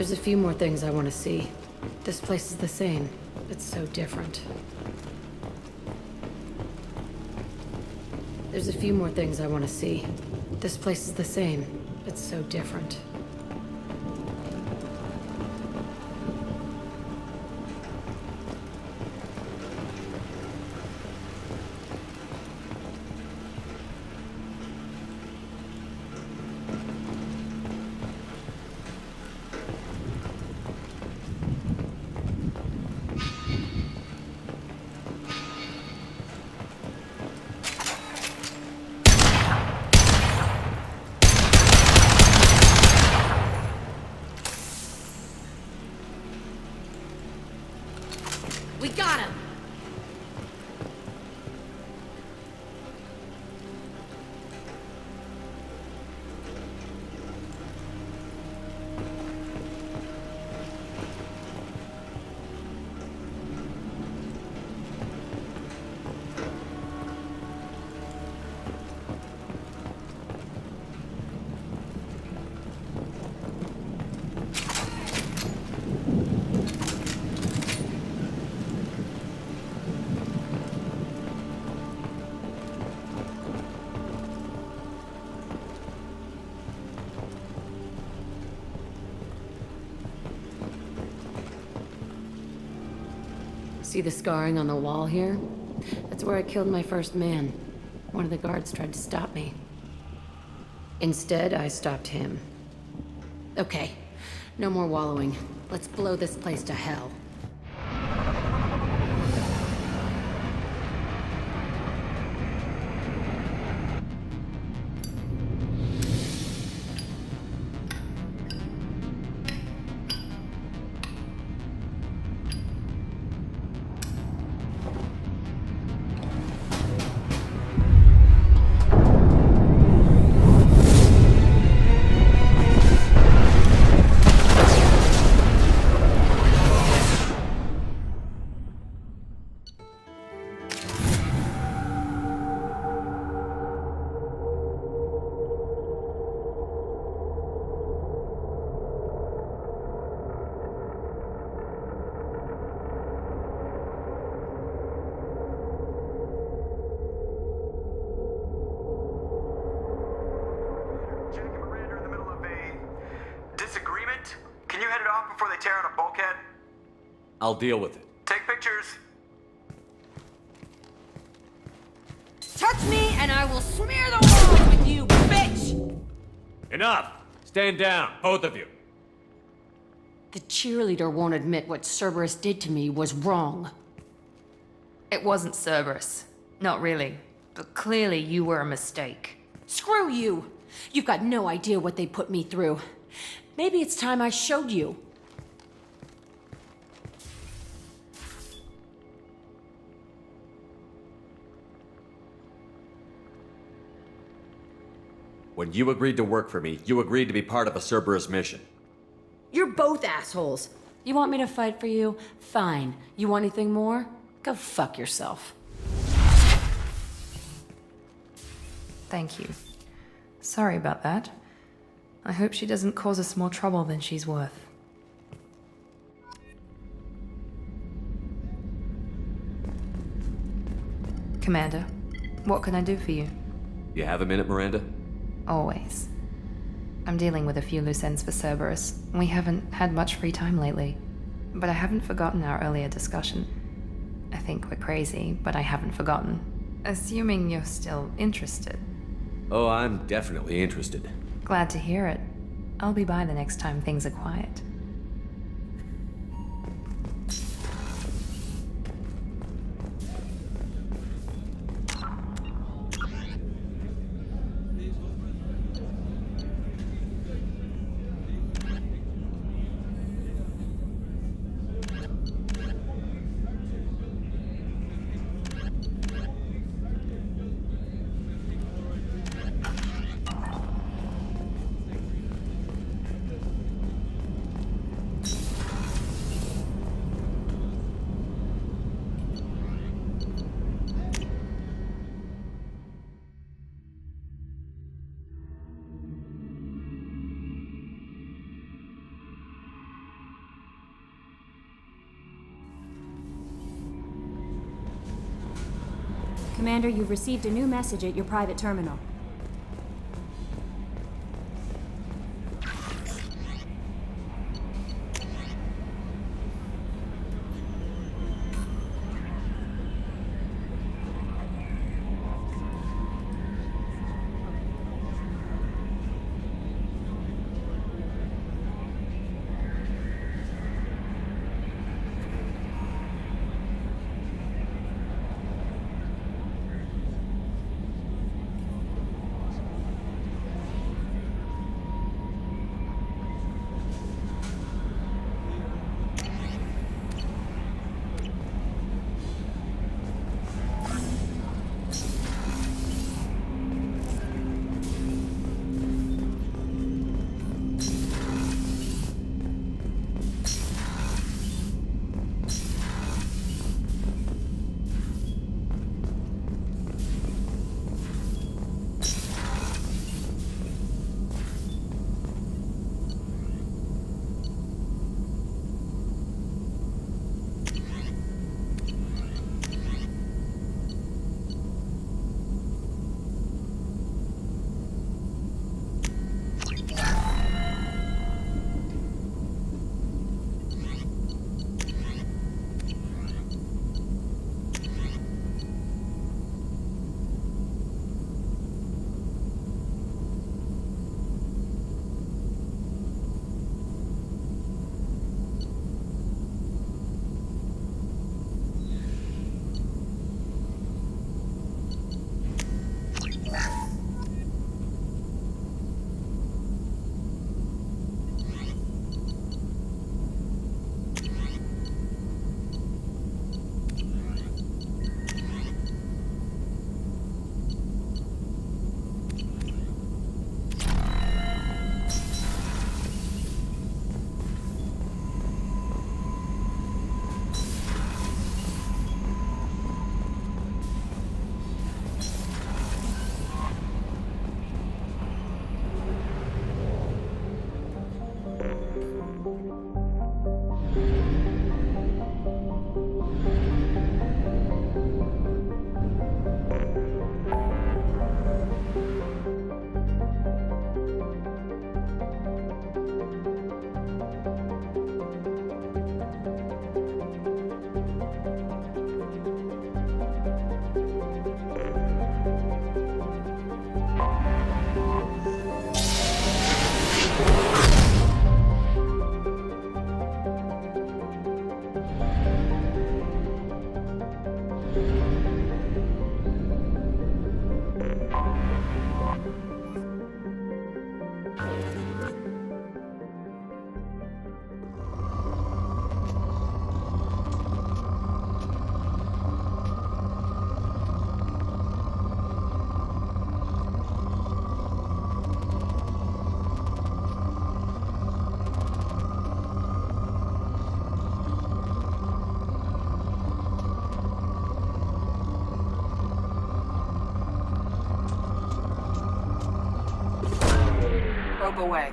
There's a few more things I want to see. This place is the same. It's so different. There's a few more things I want to see. This place is the same. It's so different. We got him! See the scarring on the wall here? That's where I killed my first man. One of the guards tried to stop me. Instead, I stopped him. Okay, no more wallowing. Let's blow this place to hell. I'll deal with it. Take pictures. Touch me and I will smear the walls with you, bitch! Enough! Stand down, both of you. The cheerleader won't admit what Cerberus did to me was wrong. It wasn't Cerberus. Not really. But clearly you were a mistake. Screw you! You've got no idea what they put me through. Maybe it's time I showed you. When you agreed to work for me, you agreed to be part of a Cerberus mission. You're both assholes. You want me to fight for you? Fine. You want anything more? Go fuck yourself. Thank you. Sorry about that. I hope she doesn't cause us more trouble than she's worth. Commander, what can I do for you? You have a minute, Miranda? Always. I'm dealing with a few loose ends for Cerberus. We haven't had much free time lately. But I haven't forgotten our earlier discussion. I think we're crazy, but I haven't forgotten. Assuming you're still interested. Oh, I'm definitely interested. Glad to hear it. I'll be by the next time things are quiet. Commander, you've received a new message at your private terminal. Probe away.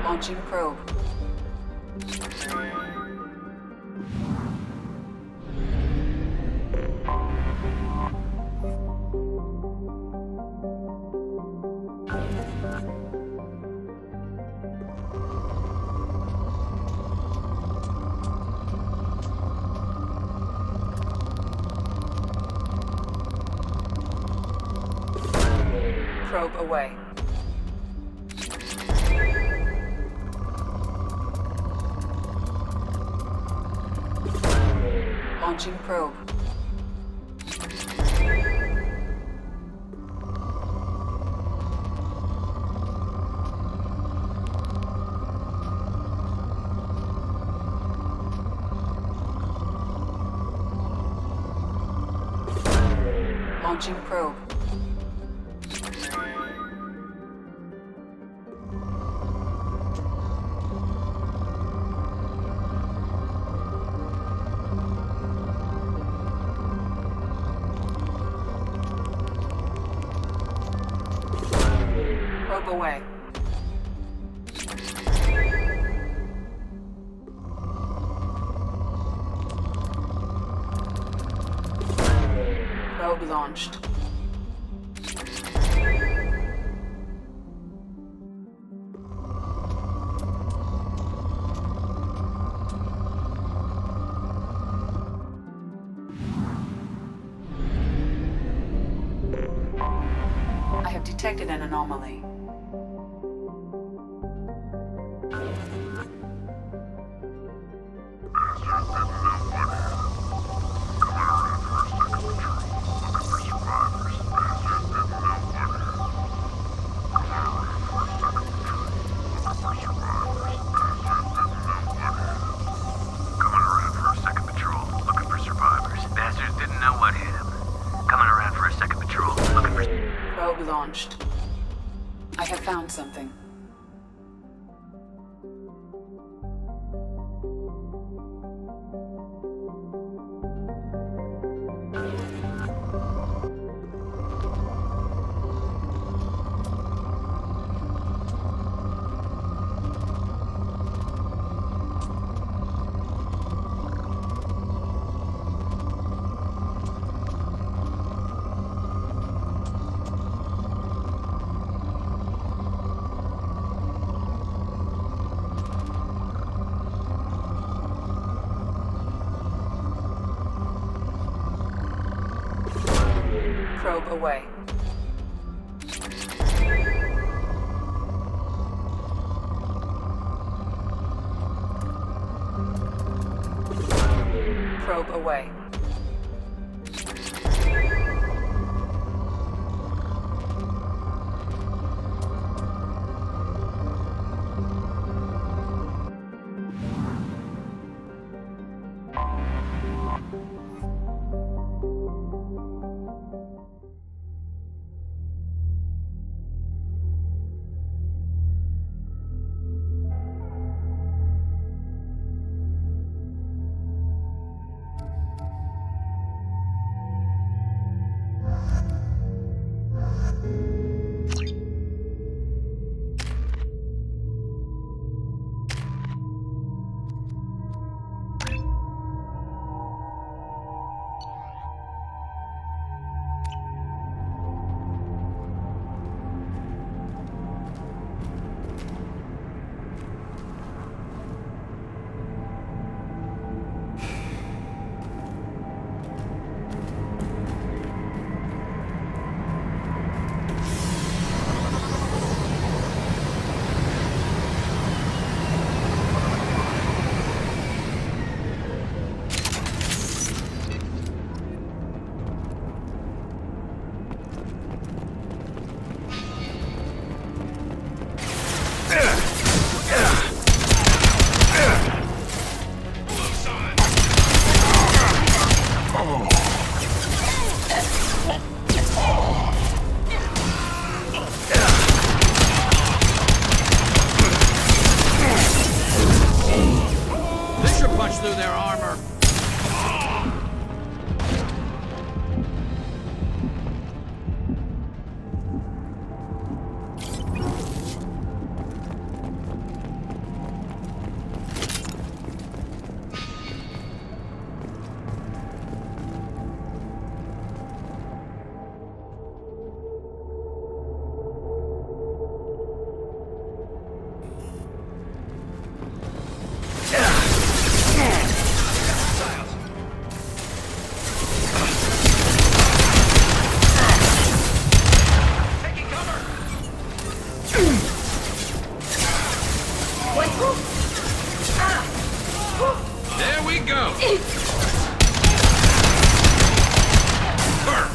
Launching probe. Probe away. Launching probe. Launching probe. Probe away. Probe launched. I have detected an anomaly. Probe launched. I have found something. Probe away. Probe away. Through their armor. There we go! Burn!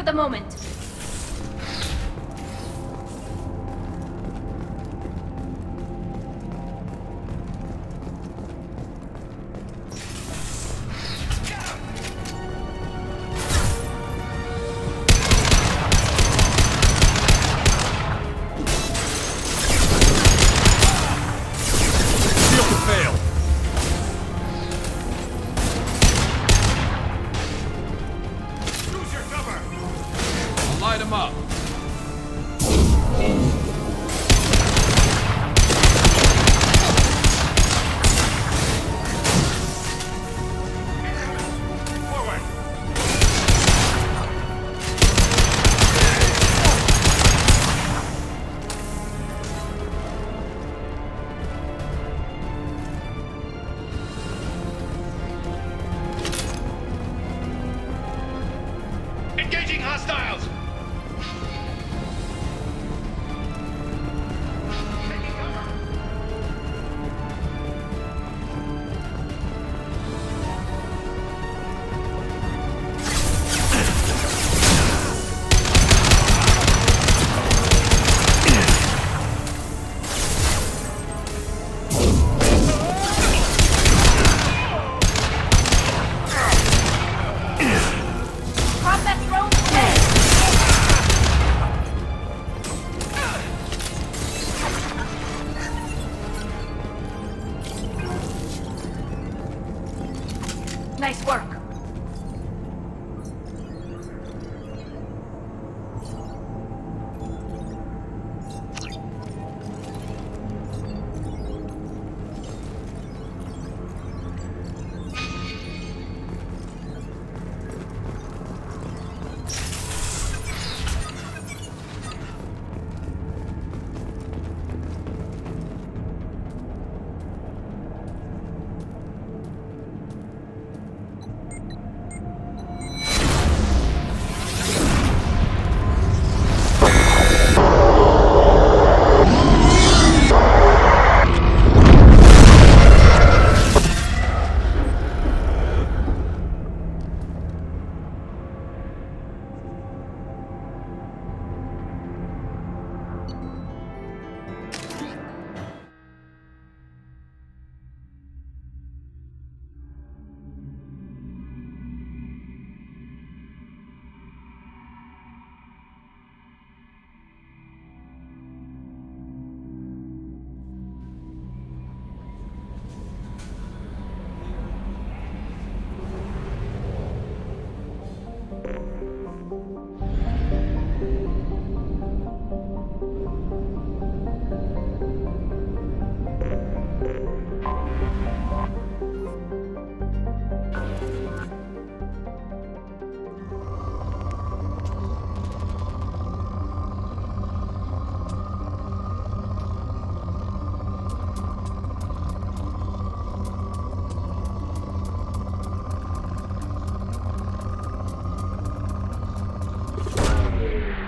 for the moment. Shield to fail. Use your cover. I'll light him up. Forward. Engaging hostiles! Taking cover! Nice work.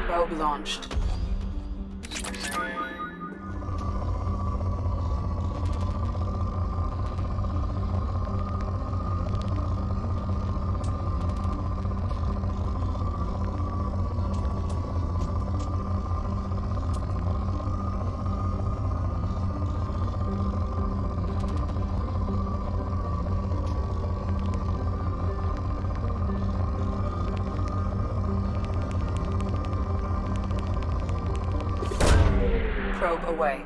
Probe launched. Probe away.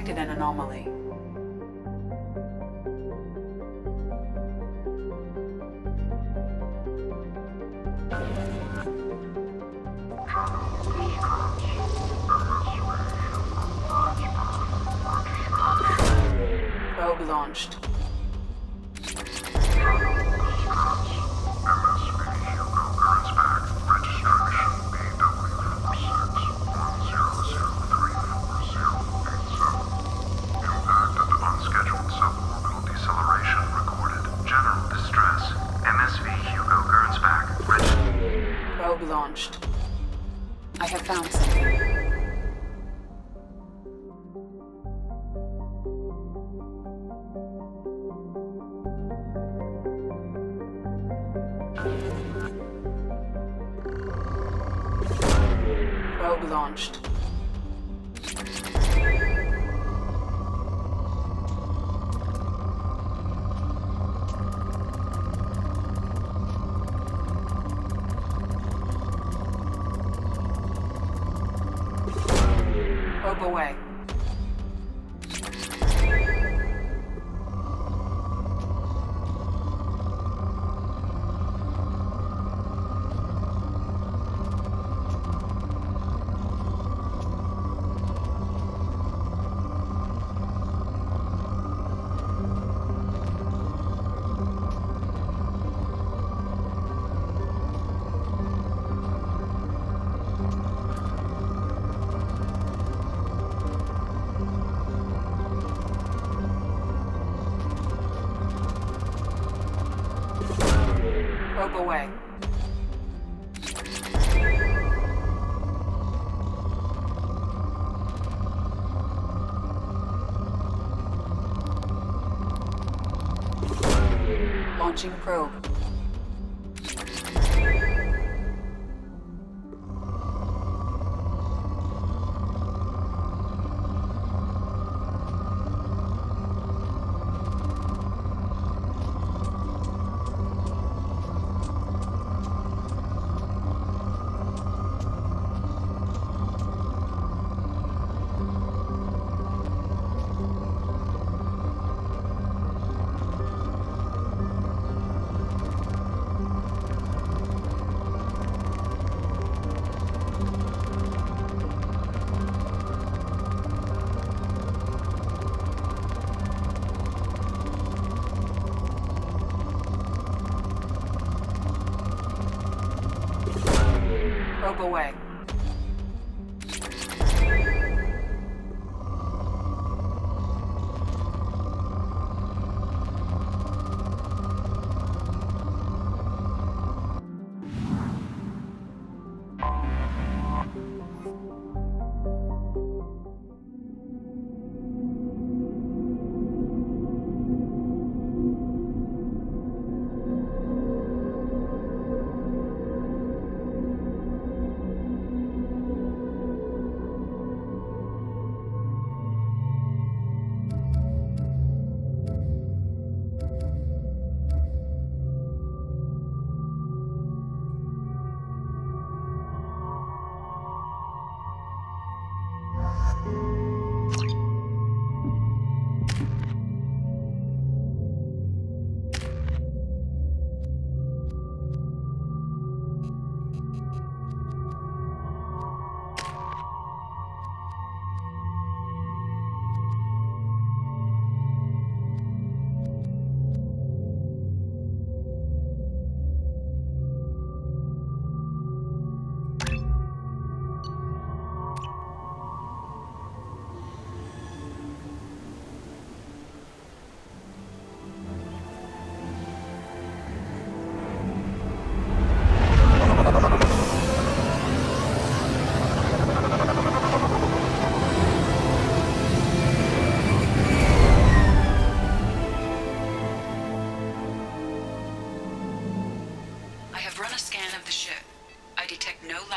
detected an anomaly. Probe launched. Unscheduled suborbital deceleration recorded. General distress. MSV Hugo Gernsback. Probe launched. I have found something. Probe launched. Probe away. Probe away. Launching probe. Probe away.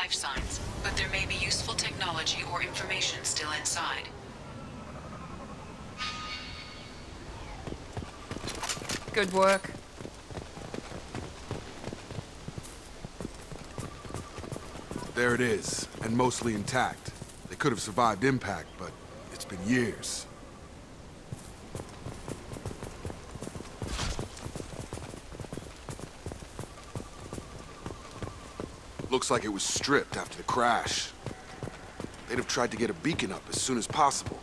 life signs, but there may be useful technology or information still inside. Good work. There it is, and mostly intact. They could have survived impact, but it's been years. looks like it was stripped after the crash. They'd have tried to get a beacon up as soon as possible.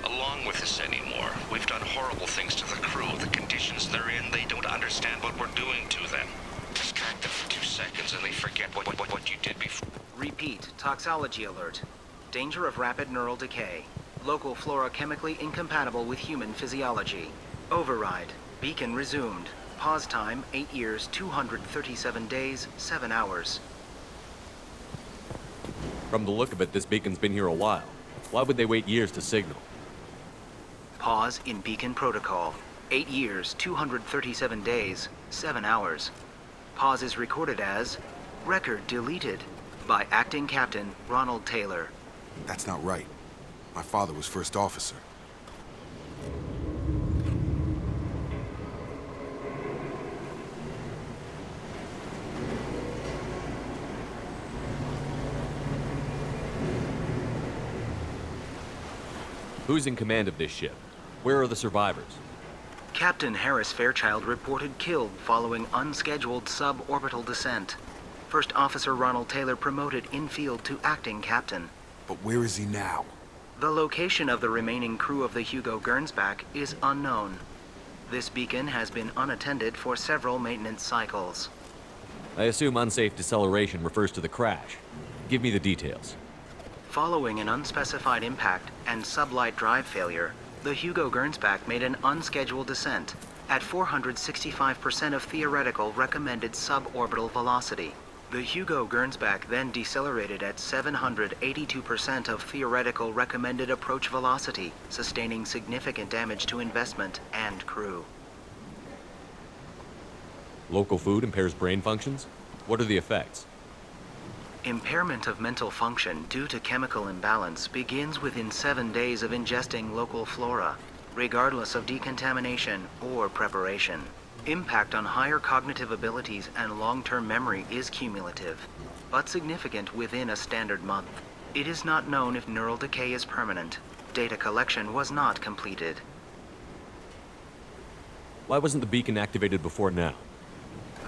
Along with this anymore. We've done horrible things to the crew. The conditions they're in, they don't understand what we're doing to them. Distract them for 2 seconds and they forget what you did before. Repeat, toxology alert. Danger of rapid neural decay. Local flora chemically incompatible with human physiology. Override. Beacon resumed. Pause time, 8 years, 237 days, 7 hours. From the look of it, this beacon's been here a while. Why would they wait years to signal? Pause in beacon protocol. 8 years, 237 days, 7 hours. Pause is recorded as record deleted by Acting Captain Ronald Taylor. That's not right. My father was first officer. Who's in command of this ship? Where are the survivors? Captain Harris Fairchild reported killed following unscheduled suborbital descent. First Officer Ronald Taylor promoted in-field to acting captain. But where is he now? The location of the remaining crew of the Hugo Gernsback is unknown. This beacon has been unattended for several maintenance cycles. I assume unsafe deceleration refers to the crash. Give me the details. Following an unspecified impact and sublight drive failure, the Hugo Gernsback made an unscheduled descent at 465% of theoretical recommended suborbital velocity. The Hugo Gernsback then decelerated at 782% of theoretical recommended approach velocity, sustaining significant damage to investment and crew. Local food impairs brain functions? What are the effects? Impairment of mental function due to chemical imbalance begins within 7 days of ingesting local flora, regardless of decontamination or preparation. Impact on higher cognitive abilities and long-term memory is cumulative, but significant within a standard month. It is not known if neural decay is permanent. Data collection was not completed. Why wasn't the beacon activated before now?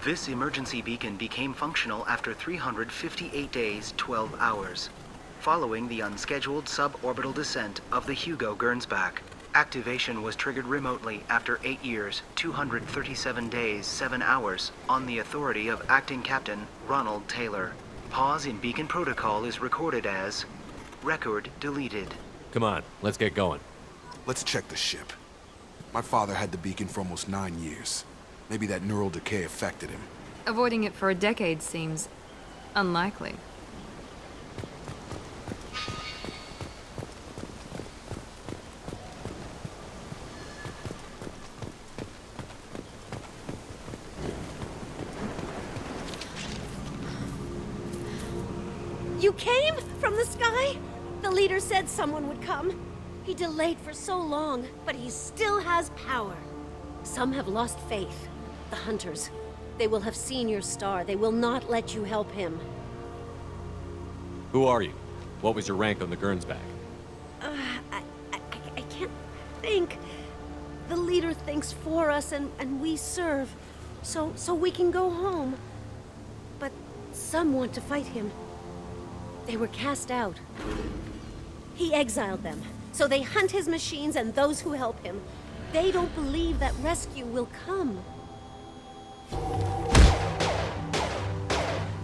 This emergency beacon became functional after 358 days, 12 hours, following the unscheduled suborbital descent of the Hugo Gernsback. Activation was triggered remotely after 8 years, 237 days, 7 hours, on the authority of Acting Captain Ronald Taylor. Pause in beacon protocol is recorded as record deleted. Come on, let's get going. Let's check the ship. My father had the beacon for almost 9 years. Maybe that neural decay affected him. Avoiding it for a decade seems unlikely. You came from the sky? The leader said someone would come. He delayed for so long, but he still has power. Some have lost faith. The Hunters. They will have seen your star. They will not let you help him. Who are you? What was your rank on the Gernsback? I can't think. The leader thinks for us and we serve. So we can go home. But some want to fight him. They were cast out. He exiled them. So they hunt his machines and those who help him. They don't believe that rescue will come.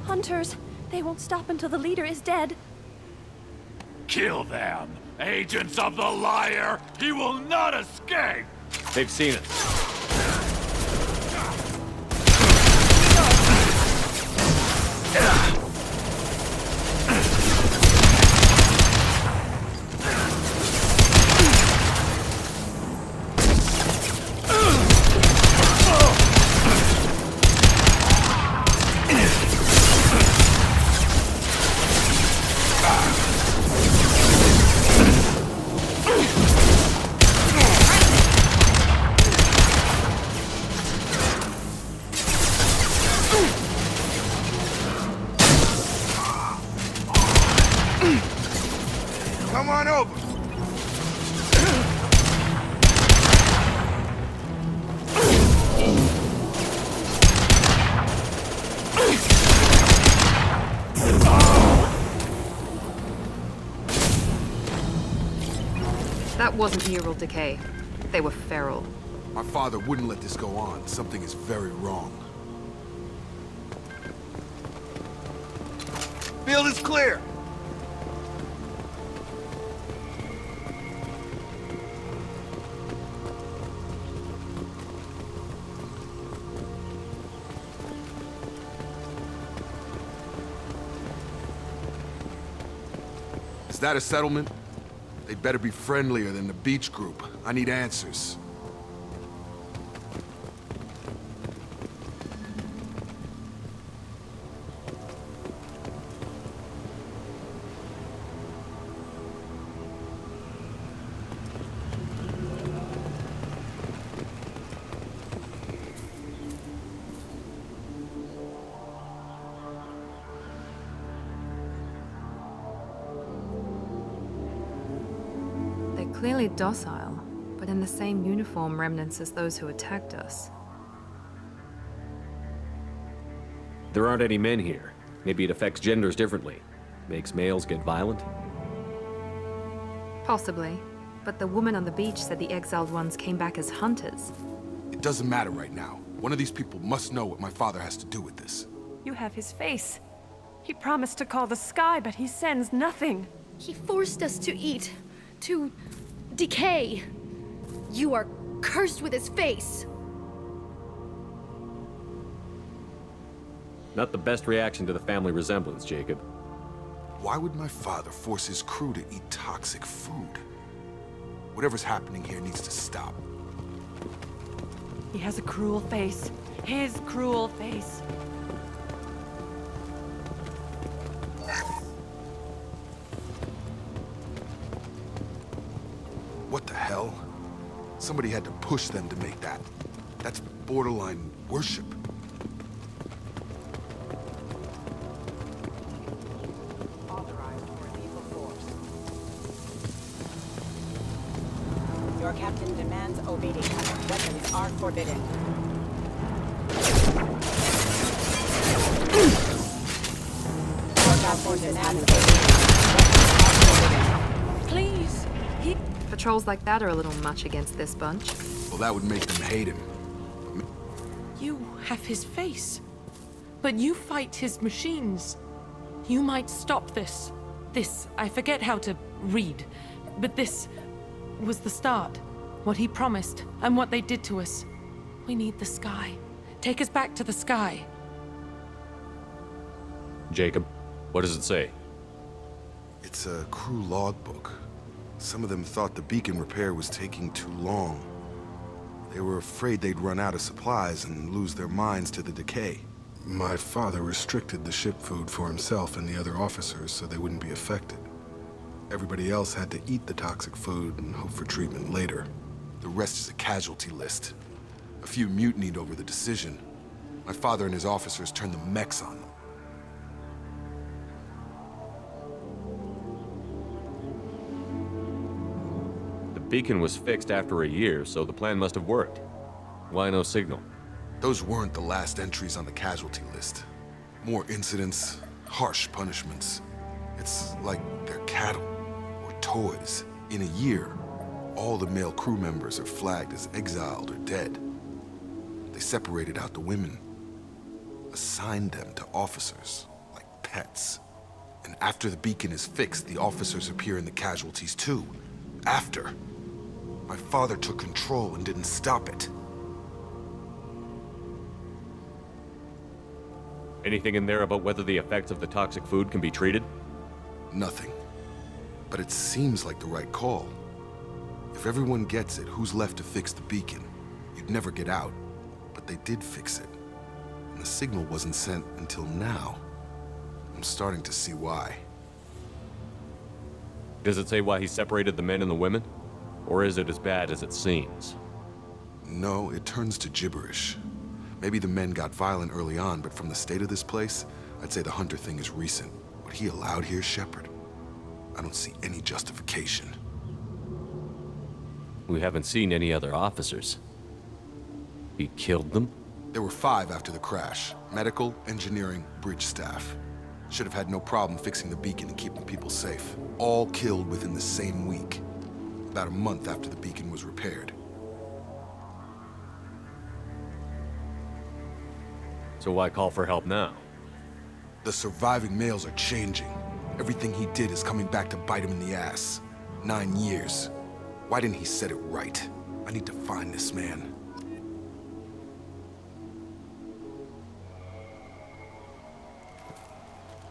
Hunters, they won't stop until the leader is dead. Kill them! Agents of the liar! He will not escape! They've seen us. Come on over. That wasn't neural decay. They were feral. My father wouldn't let this go on. Something is very wrong. Field is clear. Is that a settlement? They'd better be friendlier than the beach group. I need answers. Clearly docile, but in the same uniform remnants as those who attacked us. There aren't any men here. Maybe it affects genders differently. Makes males get violent? Possibly. But the woman on the beach said the exiled ones came back as hunters. It doesn't matter right now. One of these people must know what my father has to do with this. You have his face. He promised to call the sky, but he sends nothing. He forced us to eat, to decay. You are cursed with his face. Not the best reaction to the family resemblance, Jacob. Why would my father force his crew to eat toxic food? Whatever's happening here needs to stop. He has a cruel face. His cruel face. What the hell? Somebody had to push them to make that. That's borderline worship. Your captain demands obedience. Weapons are forbidden. Please, Patrols like that are a little much against this bunch. Well, that would make them hate him. You have his face, but you fight his machines. You might stop this. This, I forget how to read, but this was the start. What he promised, and what they did to us. We need the sky. Take us back to the sky. Jacob, what does it say? It's a crew logbook. Some of them thought the beacon repair was taking too long. They were afraid they'd run out of supplies and lose their minds to the decay. My father restricted the ship food for himself and the other officers so they wouldn't be affected. Everybody else had to eat the toxic food and hope for treatment later. The rest is a casualty list. A few mutinied over the decision. My father and his officers turned the mechs on them. The beacon was fixed after a year, so the plan must have worked. Why no signal? Those weren't the last entries on the casualty list. More incidents, harsh punishments. It's like they're cattle or toys. In a year, all the male crew members are flagged as exiled or dead. They separated out the women, assigned them to officers, like pets. And after the beacon is fixed, the officers appear in the casualties too. After. My father took control and didn't stop it. Anything in there about whether the effects of the toxic food can be treated? Nothing. But it seems like the right call. If everyone gets it, who's left to fix the beacon? You'd never get out. But they did fix it. And the signal wasn't sent until now. I'm starting to see why. Does it say why he separated the men and the women? Or is it as bad as it seems? No, it turns to gibberish. Maybe the men got violent early on, but from the state of this place, I'd say the Hunter thing is recent. What he allowed here, Shepard, I don't see any justification. We haven't seen any other officers. He killed them? There were 5 after the crash. Medical, engineering, bridge staff. Should have had no problem fixing the beacon and keeping people safe. All killed within the same week. about a month after the beacon was repaired. So why call for help now? The surviving males are changing. Everything he did is coming back to bite him in the ass. 9 years. Why didn't he set it right? I need to find this man.